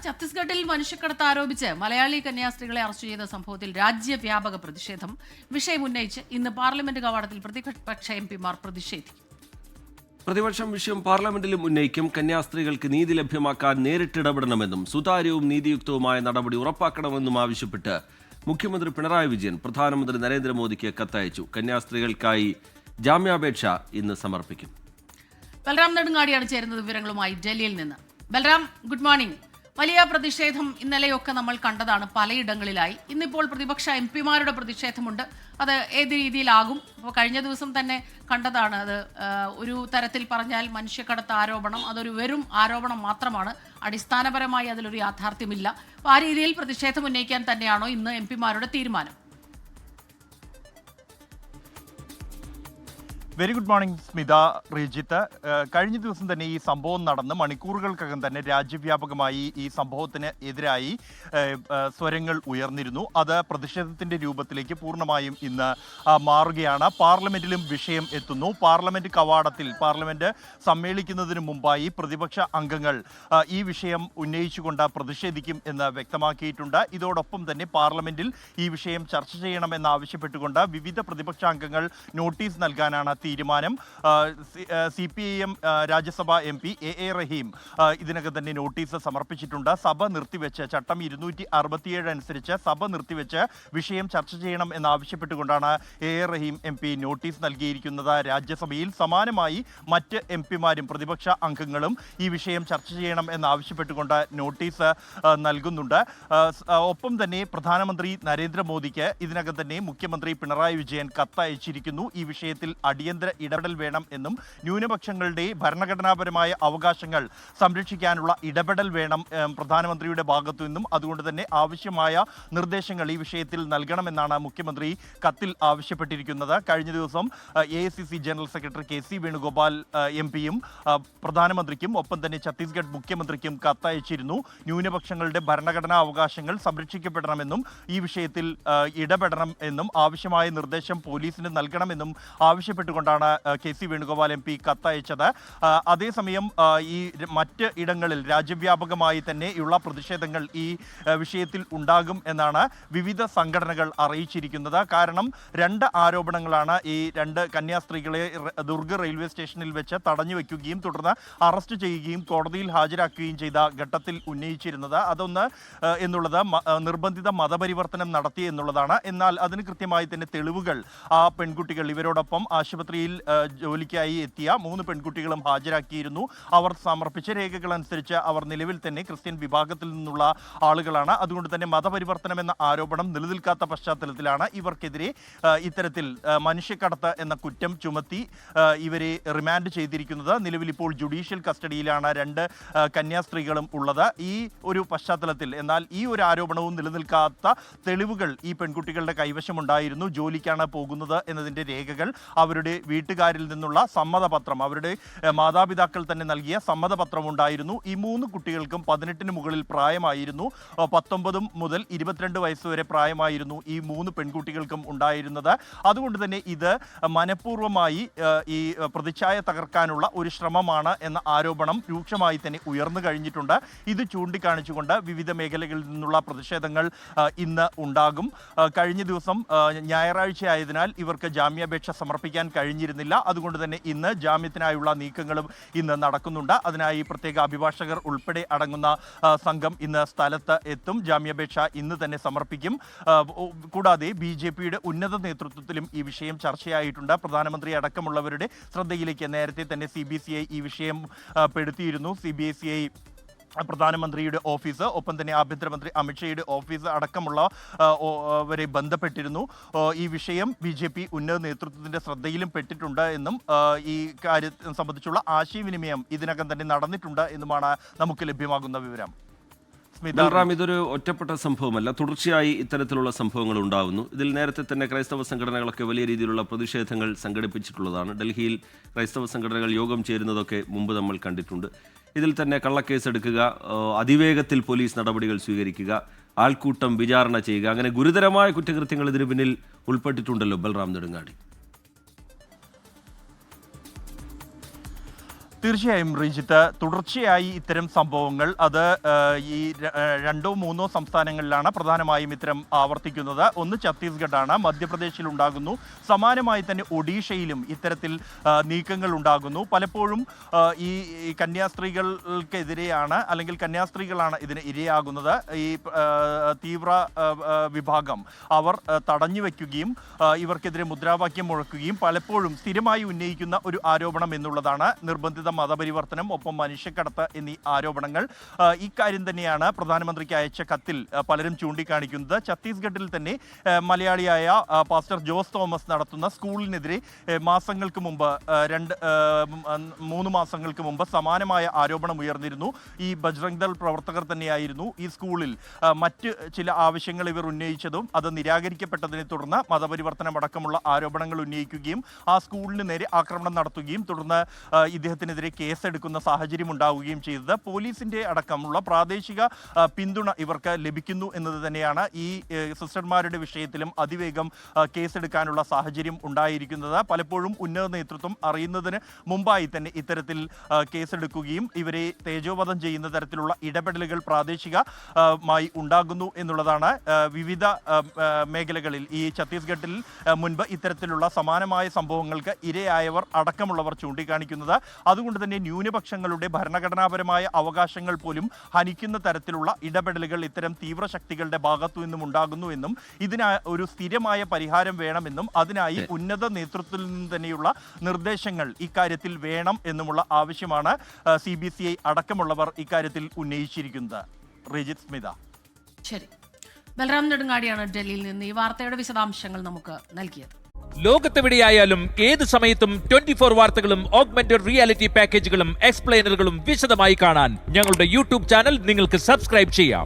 ഛത്തീസ്ഗഡിൽ മനുഷ്യക്കടത്ത് ആരോപിച്ച് മലയാളി കന്യാസ്ത്രീകളെ അറസ്റ്റ് ചെയ്ത സംഭവത്തിൽ രാജ്യവ്യാപക പ്രതിഷേധം. വിഷയം ഉന്നയിച്ച് ഇന്ന് പാർലമെന്റ് കവാടത്തിൽ പ്രതിപക്ഷ എംപിമാർ പ്രതിഷേധിക്കും. പ്രതിപക്ഷം വിഷയം പാർലമെന്റിലും ഉന്നയിക്കും. കന്യാസ്ത്രീകൾക്ക് നീതി ലഭ്യമാക്കാൻ നേരിട്ടിടപെടണമെന്നും സുതാര്യവും നീതിയുക്തവുമായ നടപടി ഉറപ്പാക്കണമെന്നും ആവശ്യപ്പെട്ട് മുഖ്യമന്ത്രി പിണറായി വിജയൻ പ്രധാനമന്ത്രി നരേന്ദ്രമോദിക്ക് കത്തയച്ചു. കന്യാസ്ത്രീകൾക്കായി ജാമ്യാപേക്ഷ ഇന്ന് സമർപ്പിക്കും. ബൽറാം നെടുങ്ങാടിയാണ് ചേരുന്നത് വിവരങ്ങളുമായി ഡൽഹിയിൽ നിന്ന്. Balram, good morning. വലിയ പ്രതിഷേധം ഇന്നലെയൊക്കെ നമ്മൾ കണ്ടതാണ് പലയിടങ്ങളിലായി. ഇന്നിപ്പോൾ പ്രതിപക്ഷ എംപിമാരുടെ പ്രതിഷേധമുണ്ട്. അത് ഏത് രീതിയിലാകും? അപ്പോൾ കഴിഞ്ഞ ദിവസം തന്നെ കണ്ടതാണ്. അത് ഒരു തരത്തിൽ പറഞ്ഞാൽ മനുഷ്യക്കടത്ത് ആരോപണം അതൊരു വെറും ആരോപണം മാത്രമാണ്. അടിസ്ഥാനപരമായി അതിലൊരു യാഥാർത്ഥ്യമില്ല. അപ്പോൾ ആ രീതിയിൽ പ്രതിഷേധം ഉന്നയിക്കാൻ തന്നെയാണോ ഇന്ന് എംപിമാരുടെ തീരുമാനം? Very good morning Smitha, Rijith. കഴിഞ്ഞ ദിവസം തന്നെ ഈ സംഭവം നടന്ന് മണിക്കൂറുകൾക്കകം തന്നെ രാജ്യവ്യാപകമായി ഈ സംഭവത്തിന് എതിരായി സ്വരങ്ങൾ ഉയർന്നിരുന്നു. അത് പ്രതിഷേധത്തിന്റെ രൂപത്തിലേക്ക് പൂർണ്ണമായും ഇന്ന് മാറുകയാണ്. പാർലമെന്റിലും വിഷയം എത്തുന്നു. പാർലമെന്റ് കവാടത്തിൽ പാർലമെന്റ് സമ്മേളിക്കുന്നതിന് മുമ്പായി പ്രതിപക്ഷ അംഗങ്ങൾ ഈ വിഷയം ഉന്നയിച്ചുകൊണ്ട് പ്രതിഷേധിക്കും എന്ന് വ്യക്തമാക്കിയിട്ടുണ്ട്. ഇതോടൊപ്പം തന്നെ പാർലമെന്റിൽ ഈ വിഷയം ചർച്ച ചെയ്യണമെന്നാവശ്യപ്പെട്ടുകൊണ്ട് വിവിധ പ്രതിപക്ഷാംഗങ്ങൾ നോട്ടീസ് നൽകാനാണ് തീരുമാനം. CPIM രാജ്യസഭാ MP A റഹീം ഇതിനകം തന്നെ നോട്ടീസ് സമർപ്പിച്ചിട്ടുണ്ട്. സഭ നിർത്തിവെച്ച് ചട്ടം 267 അനുസരിച്ച് സഭ നിർത്തിവെച്ച് വിഷയം ചർച്ച ചെയ്യണം എന്നാവശ്യപ്പെട്ടുകൊണ്ടാണ് A റഹീം MP നോട്ടീസ് നൽകിയിരിക്കുന്നത്. രാജ്യസഭയിൽ സമാനമായി മറ്റ് എംപിമാരും പ്രതിപക്ഷ അംഗങ്ങളും ഈ വിഷയം ചർച്ച ചെയ്യണം എന്നാവശ്യപ്പെട്ടുകൊണ്ട് നോട്ടീസ് നൽകുന്നുണ്ട്. ഒപ്പം തന്നെ പ്രധാനമന്ത്രി നരേന്ദ്രമോദിക്ക് ഇതിനകം തന്നെ മുഖ്യമന്ത്രി പിണറായി വിജയൻ കത്തയച്ചിരിക്കുന്നു. ഈ വിഷയത്തിൽ അടിയന്തര ഇടപെടൽ വേണം എന്നും ന്യൂനപക്ഷങ്ങളുടെ ഭരണഘടനാപരമായ അവകാശങ്ങൾ സംരക്ഷിക്കാനുള്ള ഇടപെടൽ വേണം പ്രധാനമന്ത്രിയുടെ ഭാഗത്തു നിന്നും. അതുകൊണ്ട് തന്നെ ആവശ്യമായ നിർദ്ദേശങ്ങൾ ഈ വിഷയത്തിൽ നൽകണമെന്നാണ് മുഖ്യമന്ത്രി കത്തിൽ ആവശ്യപ്പെട്ടിരിക്കുന്നത്. കഴിഞ്ഞ ദിവസം AICC general secretary KC Venugopal MPയും പ്രധാനമന്ത്രിക്കും ഒപ്പം തന്നെ ഛത്തീസ്ഗഡ് മുഖ്യമന്ത്രിക്കും കത്തയച്ചിരുന്നു. ന്യൂനപക്ഷങ്ങളുടെ ഭരണഘടനാ അവകാശങ്ങൾ സംരക്ഷിക്കപ്പെടണമെന്നും ഈ വിഷയത്തിൽ ഇടപെടണം എന്നും ആവശ്യമായ നിർദ്ദേശം പോലീസിന് നൽകണമെന്നും ആവശ്യപ്പെട്ടുകൊണ്ടാണ് KC വേണുഗോപാൽ MP കത്തയച്ചത്. അതേസമയം ഈ മറ്റ് ഇടങ്ങളിൽ രാജ്യവ്യാപകമായി തന്നെയുള്ള പ്രതിഷേധങ്ങൾ ഈ വിഷയത്തിൽ ഉണ്ടാകും എന്നാണ് വിവിധ സംഘടനകൾ അറിയിച്ചിരിക്കുന്നത്. കാരണം രണ്ട് ആരോപണങ്ങളാണ് ഈ രണ്ട് കന്യാസ്ത്രീകളെ ദുർഗ് റെയിൽവേ സ്റ്റേഷനിൽ വെച്ച് തടഞ്ഞു വയ്ക്കുകയും തുടർന്ന് അറസ്റ്റ് ചെയ്യുകയും കോടതിയിൽ ഹാജരാക്കുകയും ചെയ്ത ഘട്ടത്തിൽ ഉന്നയിച്ചിരുന്നത്. അതൊന്ന് എന്നുള്ളത് നിർബന്ധിത മതപരിവർത്തനം നടത്തി എന്നുള്ളതാണ്. എന്നാൽ അതിന് കൃത്യമായി തന്നെ തെളിവുകൾ ആ പെൺകുട്ടികൾ ഇവരോടൊപ്പം ആശുപത്രിയിൽ ജോലിക്കായി എത്തിയ 3 പെൺകുട്ടികളും ഹാജരാക്കിയിരുന്നു. അവർ സമർപ്പിച്ച രേഖകൾ അനുസരിച്ച് അവർ നിലവിൽ തന്നെ ക്രിസ്ത്യൻ വിഭാഗത്തിൽ നിന്നുള്ള ആളുകളാണ്. അതുകൊണ്ട് തന്നെ മതപരിവർത്തനം എന്ന ആരോപണം നിലനിൽക്കാത്ത പശ്ചാത്തലത്തിലാണ് ഇവർക്കെതിരെ ഇത്തരത്തിൽ മനുഷ്യക്കടത്ത് എന്ന കുറ്റം ചുമത്തി ഇവരെ റിമാൻഡ് ചെയ്തിരിക്കുന്നത്. നിലവിൽ ഇപ്പോൾ ജുഡീഷ്യൽ കസ്റ്റഡിയിലാണ് 2 കന്യാസ്ത്രീകളും ഉള്ളത്. ഈ ഒരു പശ്ചാത്തലത്തിൽ എന്നാൽ ഈ ഒരു ആരോപണവും നിലനിൽക്കാത്ത തെളിവുകൾ ഈ പെൺകുട്ടികളുടെ കൈവശമുണ്ടായിരുന്നു. ജോലിക്കാണ് പോകുന്നത് എന്നതിൻ്റെ രേഖകൾ, അവരുടെ വീട്ടുകാരിൽ നിന്നുള്ള സമ്മതപത്രം, അവരുടെ മാതാപിതാക്കൾ തന്നെ നൽകിയ സമ്മതപത്രം ഉണ്ടായിരുന്നു. ഈ 3 കുട്ടികൾക്കും 18 മുകളിൽ പ്രായമായിരുന്നു. 19 മുതൽ 22 വയസ്സ് വരെ പ്രായമായിരുന്നു ഈ 3 പെൺകുട്ടികൾക്കും ഉണ്ടായിരുന്നത്. അതുകൊണ്ട് തന്നെ ഇത് മനഃപൂർവ്വമായി ഈ പ്രതിച്ഛായ തകർക്കാനുള്ള ഒരു ശ്രമമാണ് എന്ന ആരോപണം രൂക്ഷമായി തന്നെ ഉയർന്നു കഴിഞ്ഞിട്ടുണ്ട്. ഇത് ചൂണ്ടിക്കാണിച്ചുകൊണ്ട് വിവിധ മേഖലകളിൽ നിന്നുള്ള പ്രതിഷേധങ്ങൾ ഇന്ന് ഉണ്ടാകും. കഴിഞ്ഞ ദിവസം ഞായറാഴ്ച ആയതിനാൽ ഇവർക്ക് ജാമ്യാപേക്ഷ സമർപ്പിക്കാൻ കഴിഞ്ഞിരുന്നില്ല. അതുകൊണ്ട് തന്നെ ഇന്ന് ജാമ്യത്തിനായുള്ള നീക്കങ്ങളും ഇന്ന് നടക്കുന്നുണ്ട്. അതിനായി പ്രത്യേക അഭിഭാഷകർ ഉൾപ്പെടെ അടങ്ങുന്ന സംഘം ഇന്ന് സ്ഥലത്ത് എത്തും. ജാമ്യാപേക്ഷ ഇന്ന് തന്നെ സമർപ്പിക്കും. കൂടാതെ BJPയുടെ ഉന്നത നേതൃത്വത്തിലും ഈ വിഷയം ചർച്ചയായിട്ടുണ്ട്. പ്രധാനമന്ത്രി അടക്കമുള്ളവരുടെ ശ്രദ്ധയിലേക്ക് നേരത്തെ തന്നെ CBCI ഈ വിഷയം പെടുത്തിയിരുന്നു. CBCI പ്രധാനമന്ത്രിയുടെ ഓഫീസ് ഒപ്പം തന്നെ ആഭ്യന്തരമന്ത്രി അമിത്ഷായുടെ ഓഫീസ് അടക്കമുള്ളവരെ ബന്ധപ്പെട്ടിരുന്നു. ഈ വിഷയം BJP ഉന്നത നേതൃത്വത്തിൻ്റെ ശ്രദ്ധയിലും പെട്ടിട്ടുണ്ട് എന്നും ഈ കാര്യത്തെ സംബന്ധിച്ചുള്ള ആശയവിനിമയം ഇതിനകം തന്നെ നടന്നിട്ടുണ്ട് എന്നുമാണ് നമുക്ക് ലഭ്യമാകുന്ന വിവരം. ബൽറാം, ഇതൊരു ഒറ്റപ്പെട്ട സംഭവമല്ല, തുടർച്ചയായി ഇത്തരത്തിലുള്ള സംഭവങ്ങൾ ഉണ്ടാകുന്നു. ഇതിൽ നേരത്തെ തന്നെ ക്രൈസ്തവ സംഘടനകളൊക്കെ വലിയ രീതിയിലുള്ള പ്രതിഷേധങ്ങൾ സംഘടിപ്പിച്ചിട്ടുള്ളതാണ്. ഡൽഹിയിൽ ക്രൈസ്തവ സംഘടനകൾ യോഗം ചേരുന്നതൊക്കെ മുമ്പ് നമ്മൾ കണ്ടിട്ടുണ്ട്. ഇതിൽ തന്നെ കള്ളക്കേസ് എടുക്കുക, അതിവേഗത്തിൽ പോലീസ് നടപടികൾ സ്വീകരിക്കുക, ആൾക്കൂട്ടം വിചാരണ ചെയ്യുക, അങ്ങനെ ഗുരുതരമായ കുറ്റകൃത്യങ്ങൾ ഇതിന് പിന്നിൽ ഉൾപ്പെട്ടിട്ടുണ്ടല്ലോ ബൽറാം നെടുങ്ങാടി. തീർച്ചയായും റിജിത്ത്, തുടർച്ചയായി ഇത്തരം സംഭവങ്ങൾ അത് ഈ രണ്ടോ മൂന്നോ സംസ്ഥാനങ്ങളിലാണ് പ്രധാനമായും ഇത്തരം ആവർത്തിക്കുന്നത്. ഒന്ന് ഛത്തീസ്ഗഡാണ്, മധ്യപ്രദേശിൽ ഉണ്ടാകുന്നു, സമാനമായി തന്നെ ഒഡീഷയിലും ഇത്തരത്തിൽ നീക്കങ്ങൾ ഉണ്ടാകുന്നു. പലപ്പോഴും ഈ കന്യാസ്ത്രീകൾക്കെതിരെയാണ് അല്ലെങ്കിൽ കന്യാസ്ത്രീകളാണ് ഇതിന് ഇരയാകുന്നത്. ഈ തീവ്ര വിഭാഗം അവർ തടഞ്ഞു വയ്ക്കുകയും ഇവർക്കെതിരെ മുദ്രാവാക്യം മുഴക്കുകയും പലപ്പോഴും സ്ഥിരമായി ഉന്നയിക്കുന്ന ഒരു ആരോപണം എന്നുള്ളതാണ് നിർബന്ധിത മതപരിവർത്തനം, ഒപ്പം മനുഷ്യക്കടത്ത് എന്നീ ആരോപണങ്ങൾ. ഇക്കാര്യം തന്നെയാണ് പ്രധാനമന്ത്രിക്ക് അയച്ച കത്തിൽ പലരും ചൂണ്ടിക്കാണിക്കുന്നത്. ഛത്തീസ്ഗഡിൽ തന്നെ മലയാളിയായ പാസ്റ്റർ ജോസ് തോമസ് നടത്തുന്ന സ്കൂളിനെതിരെ മാസങ്ങൾക്ക് മുമ്പ് 3 മാസങ്ങൾക്ക് മുമ്പ് സമാനമായ ആരോപണം ഉയർന്നിരുന്നു. ഈ ബജ്രംഗ് ദൾ പ്രവർത്തകർ തന്നെയായിരുന്നു ഈ സ്കൂളിൽ മറ്റ് ചില ആവശ്യങ്ങൾ ഇവർ ഉന്നയിച്ചതും അത് നിരാകരിക്കപ്പെട്ടതിനെ തുടർന്ന് മതപരിവർത്തനം അടക്കമുള്ള ആരോപണങ്ങൾ ഉന്നയിക്കുകയും ആ സ്കൂളിന് നേരെ ആക്രമണം നടത്തുകയും തുടർന്ന് ഇദ്ദേഹത്തിനെതിരെ കേസെടുക്കുന്ന സാഹചര്യം ഉണ്ടാവുകയും ചെയ്തത്. പോലീസിന്റെ അടക്കമുള്ള പ്രാദേശിക പിന്തുണ ഇവർക്ക് ലഭിക്കുന്നു എന്നത് തന്നെയാണ് ഈ സിസ്റ്റർമാരുടെ വിഷയത്തിലും അതിവേഗം കേസെടുക്കാനുള്ള സാഹചര്യം ഉണ്ടായിരിക്കുന്നത്. പലപ്പോഴും ഉന്നത നേതൃത്വം അറിയുന്നതിന് മുമ്പായി തന്നെ ഇത്തരത്തിൽ കേസെടുക്കുകയും ഇവരെ തേജോവധം ചെയ്യുന്ന തരത്തിലുള്ള ഇടപെടലുകൾ പ്രാദേശികമായി ഉണ്ടാകുന്നു എന്നുള്ളതാണ് വിവിധ മേഖലകളിൽ ഈ ഛത്തീസ്ഗഡിൽ മുൻപ് ഇത്തരത്തിലുള്ള സമാനമായ സംഭവങ്ങൾക്ക് ഇരയായവർ അടക്കമുള്ളവർ ചൂണ്ടിക്കാണിക്കുന്നത്. അതുകൊണ്ട് തന്നെ ന്യൂനപക്ഷങ്ങളുടെ ഭരണഘടനാപരമായ അവകാശങ്ങൾ പോലും ഹനിക്കുന്ന തരത്തിലുള്ള ഇടപെടലുകൾ ഇത്തരം തീവ്രശക്തികളുടെ ഭാഗത്തു നിന്നും ഉണ്ടാകുന്നു എന്നും ഇതിന് ഒരു സ്ഥിരമായ പരിഹാരം വേണമെന്നും അതിനായി ഉന്നത നേതൃത്വത്തിൽ നിന്ന് തന്നെയുള്ള നിർദ്ദേശങ്ങൾ ഇക്കാര്യത്തിൽ വേണം എന്നുമുള്ള ആവശ്യമാണ് CBCI അടക്കമുള്ളവർ ഇക്കാര്യത്തിൽ ഉന്നയിച്ചിരിക്കുന്നത്. റിജിത്ത്, സ്മിത. ശരി, ബൽറാം നെടുങ്ങാടിയാണ് ഡൽഹിയിൽ നിന്ന് ഈ വാർത്തയുടെ വിശദാംശങ്ങൾ നമുക്ക് നൽകിയത്. ലോകത്തെവിടെയായാലും ഏത് സമയത്തും 24 വാർത്തകളും ഓഗ്മെന്റഡ് റിയാലിറ്റി പാക്കേജുകളും എക്സ്പ്ലെയിനറുകളും വിശദമായി കാണാൻ ഞങ്ങളുടെ യൂട്യൂബ് ചാനൽ നിങ്ങൾക്ക് സബ്സ്ക്രൈബ് ചെയ്യാം.